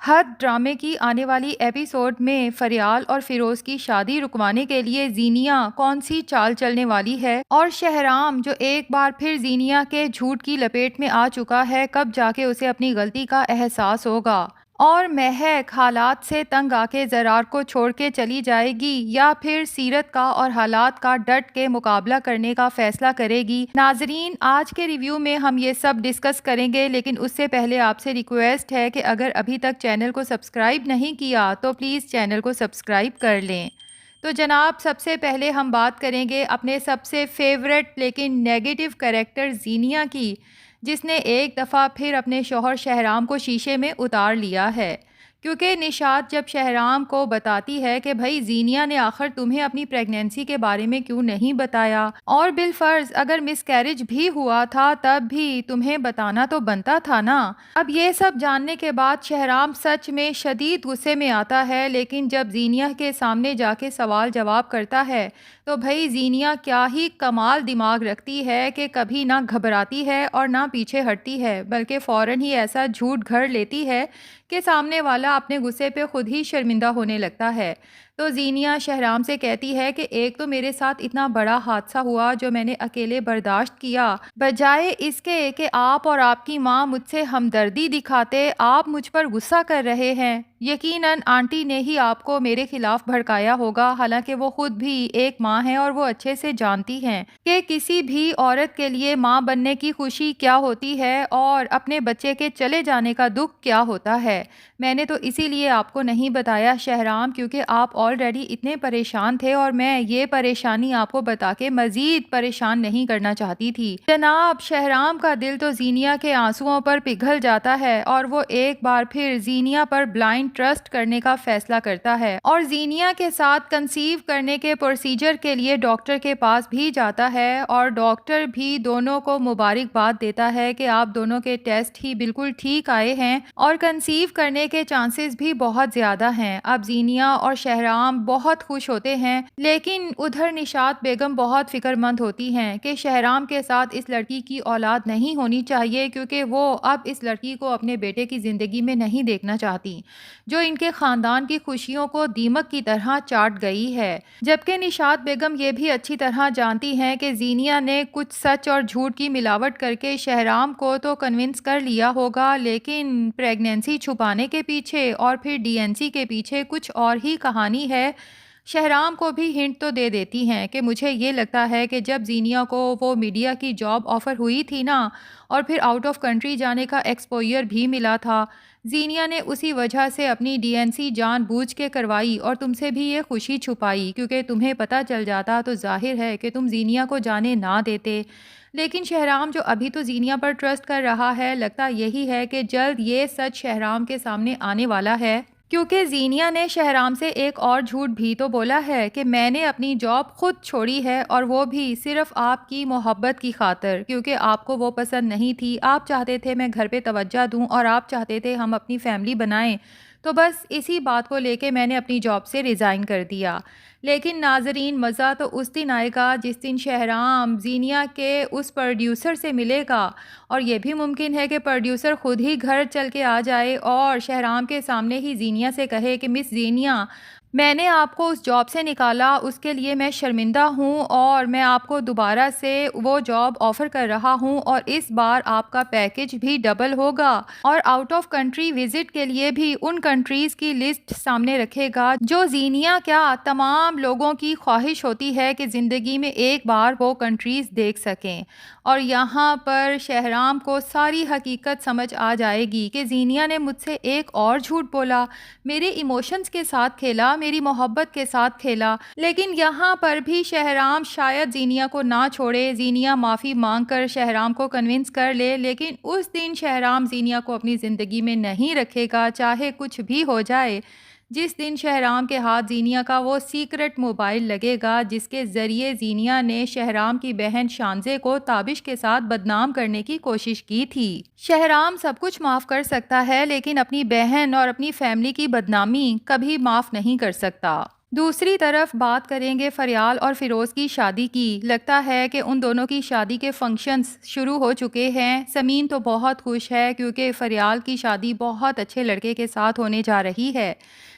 حد ڈرامے کی آنے والی ایپیسوڈ میں فریال اور فیروز کی شادی رکوانے کے لیے زینیہ کون سی چال چلنے والی ہے، اور شہرام جو ایک بار پھر زینیہ کے جھوٹ کی لپیٹ میں آ چکا ہے، کب جا کے اسے اپنی غلطی کا احساس ہوگا اور مہک حالات سے تنگ آ کے زرار کو چھوڑ کے چلی جائے گی یا پھر سیرت کا اور حالات کا ڈٹ کے مقابلہ کرنے کا فیصلہ کرے گی۔ ناظرین، آج کے ریویو میں ہم یہ سب ڈسکس کریں گے، لیکن اس سے پہلے آپ سے ریکویسٹ ہے کہ اگر ابھی تک چینل کو سبسکرائب نہیں کیا تو پلیز چینل کو سبسکرائب کر لیں۔ تو جناب، سب سے پہلے ہم بات کریں گے اپنے سب سے فیورٹ لیکن نیگیٹو کریکٹر زینیہ کی، جس نے ایک دفعہ پھر اپنے شوہر شہرام کو شیشے میں اتار لیا ہے، کیونکہ نشاط جب شہرام کو بتاتی ہے کہ بھائی زینیہ نے آخر تمہیں اپنی پریگنینسی کے بارے میں کیوں نہیں بتایا، اور بالفرض اگر مس کیریج بھی ہوا تھا تب بھی تمہیں بتانا تو بنتا تھا نا۔ اب یہ سب جاننے کے بعد شہرام سچ میں شدید غصے میں آتا ہے، لیکن جب زینیہ کے سامنے جا کے سوال جواب کرتا ہے تو بھائی زینیہ کیا ہی کمال دماغ رکھتی ہے کہ کبھی نہ گھبراتی ہے اور نہ پیچھے ہٹتی ہے، بلکہ فوراً ہی ایسا جھوٹ گھڑ لیتی ہے کہ سامنے والا اپنے غصے پہ خود ہی شرمندہ ہونے لگتا ہے۔ تو زینیہ شہرام سے کہتی ہے کہ ایک تو میرے ساتھ اتنا بڑا حادثہ ہوا جو میں نے اکیلے برداشت کیا، بجائے اس کے کہ آپ اور آپ کی ماں مجھ سے ہمدردی دکھاتے آپ مجھ پر غصہ کر رہے ہیں۔ یقیناً آنٹی نے ہی آپ کو میرے خلاف بھڑکایا ہوگا، حالانکہ وہ خود بھی ایک ماں ہیں اور وہ اچھے سے جانتی ہیں کہ کسی بھی عورت کے لیے ماں بننے کی خوشی کیا ہوتی ہے اور اپنے بچے کے چلے جانے کا دکھ کیا ہوتا ہے۔ میں نے تو اسی لیے آپ کو نہیں بتایا شہرام، کیونکہ آپ آلریڈی اتنے پریشان تھے اور میں یہ پریشانی آپ کو بتا کے مزید پریشان نہیں کرنا چاہتی تھی۔ جناب، شہرام کا دل تو زینیہ کے آنسوؤں پر پگھل جاتا ہے اور وہ ایک بار پھر زینیہ پر بلائنڈ ٹرسٹ کرنے کا فیصلہ کرتا ہے اور زینیہ کے ساتھ کنسیو کرنے کے پروسیجر کے لیے ڈاکٹر کے پاس بھی جاتا ہے، اور ڈاکٹر بھی دونوں کو مبارکباد دیتا ہے کہ آپ دونوں کے ٹیسٹ ہی بالکل ٹھیک آئے ہیں اور کنسیو کرنے کے چانسز بھی بہت زیادہ ہیں۔ اب زینیہ اور شہرام بہت خوش ہوتے ہیں، لیکن ادھر نشاط بیگم بہت فکر مند ہوتی ہیں کہ شہرام کے ساتھ اس لڑکی کی اولاد نہیں ہونی چاہیے، کیونکہ وہ اب اس لڑکی کو اپنے بیٹے کی زندگی میں نہیں دیکھنا چاہتی، جو ان کے خاندان کی خوشیوں کو دیمک کی طرح چاٹ گئی ہے۔ جبکہ نشاط بیگم یہ بھی اچھی طرح جانتی ہیں کہ زینیہ نے کچھ سچ اور جھوٹ کی ملاوٹ کر کے شہرام کو تو کنونس کر لیا ہوگا، لیکن پریگنینسی چھپانے کے پیچھے اور پھر ڈی این سی کے پیچھے کچھ اور ہی کہانی ہے۔ شہرام کو بھی ہنٹ تو دے دیتی ہیں کہ مجھے یہ لگتا ہے کہ جب زینیہ کو وہ میڈیا کی جاب آفر ہوئی تھی نا، اور پھر آؤٹ آف کنٹری جانے کا ایکسپوئر بھی ملا تھا، زینیہ نے اسی وجہ سے اپنی ڈی این سی جان بوجھ کے کروائی اور تم سے بھی یہ خوشی چھپائی، کیونکہ تمہیں پتہ چل جاتا تو ظاہر ہے کہ تم زینیہ کو جانے نہ دیتے۔ لیکن شہرام جو ابھی تو زینیہ پر ٹرسٹ کر رہا ہے، لگتا یہی ہے کہ جلد یہ سچ شہرام کے سامنے آنے والا ہے، کیونکہ زینیہ نے شہرام سے ایک اور جھوٹ بھی تو بولا ہے کہ میں نے اپنی جاب خود چھوڑی ہے، اور وہ بھی صرف آپ کی محبت کی خاطر، کیونکہ آپ کو وہ پسند نہیں تھی، آپ چاہتے تھے میں گھر پہ توجہ دوں اور آپ چاہتے تھے ہم اپنی فیملی بنائیں، تو بس اسی بات کو لے کے میں نے اپنی جاب سے ریزائن کر دیا۔ لیکن ناظرین، مزہ تو اس دن آئے گا جس دن شہرام زینیہ کے اس پروڈیوسر سے ملے گا، اور یہ بھی ممکن ہے کہ پروڈیوسر خود ہی گھر چل کے آ جائے اور شہرام کے سامنے ہی زینیہ سے کہے کہ مس زینیہ، میں نے آپ کو اس جاب سے نکالا، اس کے لیے میں شرمندہ ہوں اور میں آپ کو دوبارہ سے وہ جاب آفر کر رہا ہوں، اور اس بار آپ کا پیکیج بھی ڈبل ہوگا، اور آؤٹ آف کنٹری وزٹ کے لیے بھی ان کنٹریز کی لسٹ سامنے رکھے گا جو زینیہ کیا تمام لوگوں کی خواہش ہوتی ہے کہ زندگی میں ایک بار وہ کنٹریز دیکھ سکیں۔ اور یہاں پر شہرام کو ساری حقیقت سمجھ آ جائے گی کہ زینیہ نے مجھ سے ایک اور جھوٹ بولا، میرے ایموشنز کے ساتھ کھیلا، میری محبت کے ساتھ کھیلا، لیکن یہاں پر بھی شہرام شاید زینیہ کو نہ چھوڑے، زینیہ معافی مانگ کر شہرام کو کنونس کر لے، لیکن اس دن شہرام زینیہ کو اپنی زندگی میں نہیں رکھے گا، چاہے کچھ بھی ہو جائے۔ جس دن شہرام کے ہاتھ زینیہ کا وہ سیکرٹ موبائل لگے گا جس کے ذریعے زینیہ نے شہرام کی بہن شانزے کو تابش کے ساتھ بدنام کرنے کی کوشش کی تھی۔ شہرام سب کچھ معاف کر سکتا ہے، لیکن اپنی بہن اور اپنی فیملی کی بدنامی کبھی معاف نہیں کر سکتا۔ دوسری طرف بات کریں گے فریال اور فیروز کی شادی کی۔ لگتا ہے کہ ان دونوں کی شادی کے فنکشنز شروع ہو چکے ہیں۔ سمین تو بہت خوش ہے کیونکہ فریال کی شادی بہت اچھے لڑکے کے ساتھ ہونے جا رہی ہے،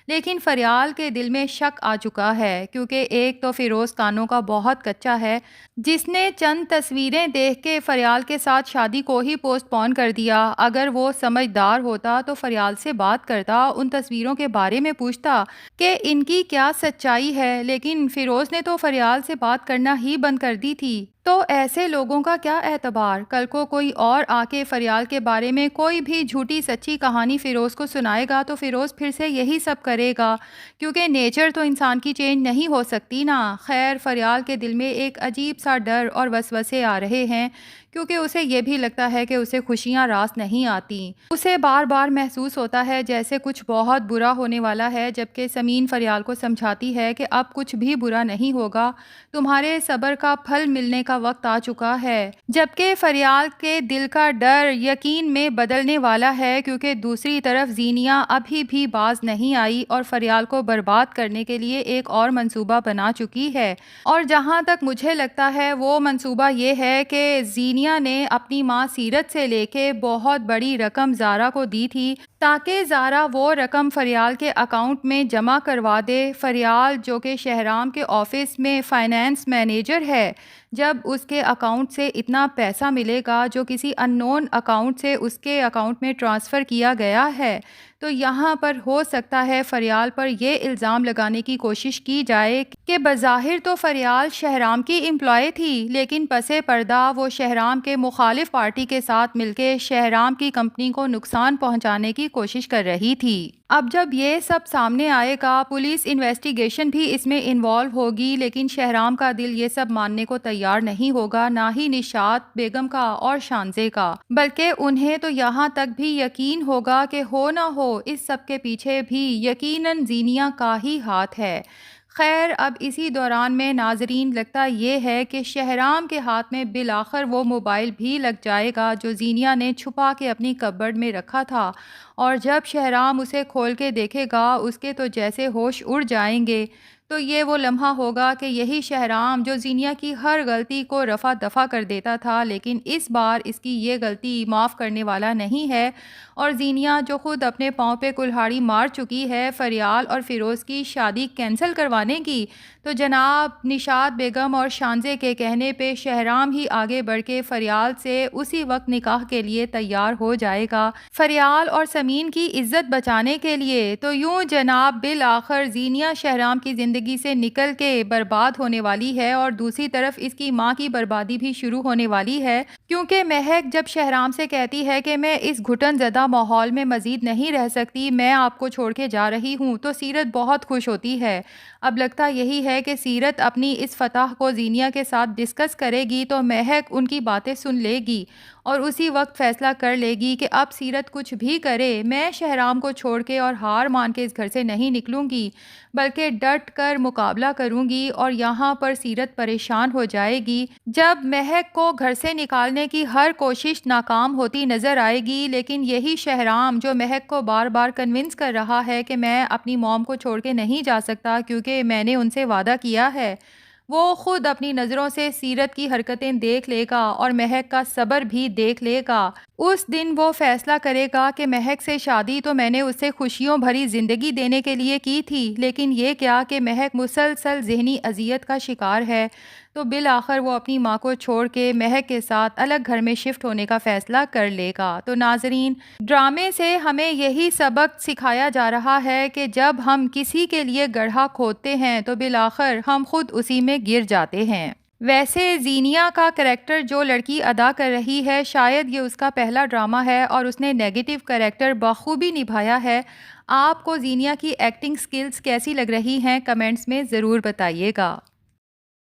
لیکن فریال کے دل میں شک آ چکا ہے کیونکہ ایک تو فیروز کانوں کا بہت کچا ہے، جس نے چند تصویریں دیکھ کے فریال کے ساتھ شادی کو ہی پوسٹ پون کر دیا۔ اگر وہ سمجھدار ہوتا تو فریال سے بات کرتا، ان تصویروں کے بارے میں پوچھتا کہ ان کی کیا سچائی ہے، لیکن فیروز نے تو فریال سے بات کرنا ہی بند کر دی تھی۔ تو ایسے لوگوں کا کیا اعتبار؟ کل کو کوئی اور آ کے فریال کے بارے میں کوئی بھی جھوٹی سچی کہانی فیروز کو سنائے گا تو فیروز پھر سے یہی سب کرے گا، کیونکہ نیچر تو انسان کی چینج نہیں ہو سکتی نا۔ خیر، فریال کے دل میں ایک عجیب سا ڈر اور وسوسے آ رہے ہیں، کیونکہ اسے یہ بھی لگتا ہے کہ اسے خوشیاں راست نہیں آتی۔ اسے بار بار محسوس ہوتا ہے جیسے کچھ بہت برا ہونے والا ہے، جبکہ سمین فریال کو سمجھاتی ہے کہ اب کچھ بھی برا نہیں ہوگا، تمہارے صبر کا پھل ملنے کا وقت آ چکا ہے۔ جبکہ فریال کے دل کا ڈر یقین میں بدلنے والا ہے، کیونکہ دوسری طرف زینیا ابھی بھی باز نہیں آئی اور فریال کو برباد کرنے کے لیے ایک اور منصوبہ بنا چکی ہے، اور جہاں تک مجھے لگتا ہے وہ منصوبہ یہ ہے کہ زینیا نے اپنی ماں سیرت سے لے کے بہت بڑی رقم زارا کو دی تھی تاکہ زارا وہ رقم فریال کے اکاؤنٹ میں جمع کروا دے۔ فریال جو کہ شہرام کے آفس میں فائنانس مینیجر ہے، جب اس کے اکاؤنٹ سے اتنا پیسہ ملے گا جو کسی ان نون اکاؤنٹ سے اس کے اکاؤنٹ میں ٹرانسفر کیا گیا ہے، تو یہاں پر ہو سکتا ہے فریال پر یہ الزام لگانے کی کوشش کی جائے کہ بظاہر تو فریال شہرام کی امپلائی تھی، لیکن پس پردہ وہ شہرام کے مخالف پارٹی کے ساتھ مل کے شہرام کی کمپنی کو نقصان پہنچانے کی کوشش کر رہی تھی۔ اب جب یہ سب سامنے آئے گا، پولیس انویسٹیگیشن بھی اس میں انوالو ہوگی، لیکن شہرام کا دل یہ سب ماننے کو تیار نہیں ہوگا، نہ ہی نشاط بیگم کا اور شانزے کا، بلکہ انہیں تو یہاں تک بھی یقین ہوگا کہ ہو نہ ہو اس سب کے پیچھے بھی یقیناً زینیا کا ہی ہاتھ ہے۔ خیر، اب اسی دوران میں ناظرین لگتا یہ ہے کہ شہرام کے ہاتھ میں بالآخر وہ موبائل بھی لگ جائے گا جو زینیا نے چھپا کے اپنی کپبورڈ میں رکھا تھا، اور جب شہرام اسے کھول کے دیکھے گا اس کے تو جیسے ہوش اڑ جائیں گے۔ تو یہ وہ لمحہ ہوگا کہ یہی شہرام جو زینیا کی ہر غلطی کو رفع دفع کر دیتا تھا، لیکن اس بار اس کی یہ غلطی معاف کرنے والا نہیں ہے، اور زینیا جو خود اپنے پاؤں پہ کلہاڑی مار چکی ہے فریال اور فیروز کی شادی کینسل کروانے کی، تو جناب نشاط بیگم اور شانزے کے کہنے پہ شہرام ہی آگے بڑھ کے فریال سے اسی وقت نکاح کے لیے تیار ہو جائے گا، فریال اور سمین کی عزت بچانے کے لیے۔ تو یوں جناب بالآخر زینیا شہرام کی زندگی سے نکل کے برباد ہونے والی ہے، اور دوسری طرف اس کی ماں کی بربادی بھی شروع ہونے والی ہے، کیونکہ مہک جب شہرام سے کہتی ہے کہ میں اس گھٹن زدہ ماحول میں مزید نہیں رہ سکتی، میں آپ کو چھوڑ کے جا رہی ہوں، تو سیرت بہت خوش ہوتی ہے۔ اب لگتا یہی ہے کہ سیرت اپنی اس فتح کو زینیا کے ساتھ ڈسکس کرے گی تو مہک ان کی باتیں سن لے گی اور اسی وقت فیصلہ کر لے گی کہ اب سیرت کچھ بھی کرے، میں شہرام کو چھوڑ کے اور ہار مان کے اس گھر سے نہیں نکلوں گی، بلکہ ڈٹ کر مقابلہ کروں گی، اور یہاں پر سیرت پریشان ہو جائے گی جب مہک کو گھر سے نکالنے کی ہر کوشش ناکام ہوتی نظر آئے گی۔ لیکن یہی شہرام جو مہک کو بار بار کنونس کر رہا ہے کہ میں اپنی موم کو چھوڑ کے نہیں جا سکتا کیونکہ میں نے ان سے وعدہ کیا ہے، وہ خود اپنی نظروں سے سیرت کی حرکتیں دیکھ لے گا اور مہک کا صبر بھی دیکھ لے گا۔ اس دن وہ فیصلہ کرے گا کہ مہک سے شادی تو میں نے اسے خوشیوں بھری زندگی دینے کے لیے کی تھی، لیکن یہ کیا کہ مہک مسلسل ذہنی اذیت کا شکار ہے، تو بالآخر وہ اپنی ماں کو چھوڑ کے مہک کے ساتھ الگ گھر میں شفٹ ہونے کا فیصلہ کر لے گا۔ تو ناظرین، ڈرامے سے ہمیں یہی سبق سکھایا جا رہا ہے کہ جب ہم کسی کے لیے گڑھا کھودتے ہیں تو بالآخر ہم خود اسی میں گر جاتے ہیں۔ ویسے زینیا کا کریکٹر جو لڑکی ادا کر رہی ہے، شاید یہ اس کا پہلا ڈرامہ ہے اور اس نے نیگیٹو کریکٹر بخوبی نبھایا ہے۔ آپ کو زینیا کی ایکٹنگ سکلز کیسی لگ رہی ہیں؟ کمنٹس میں ضرور بتائیے گا۔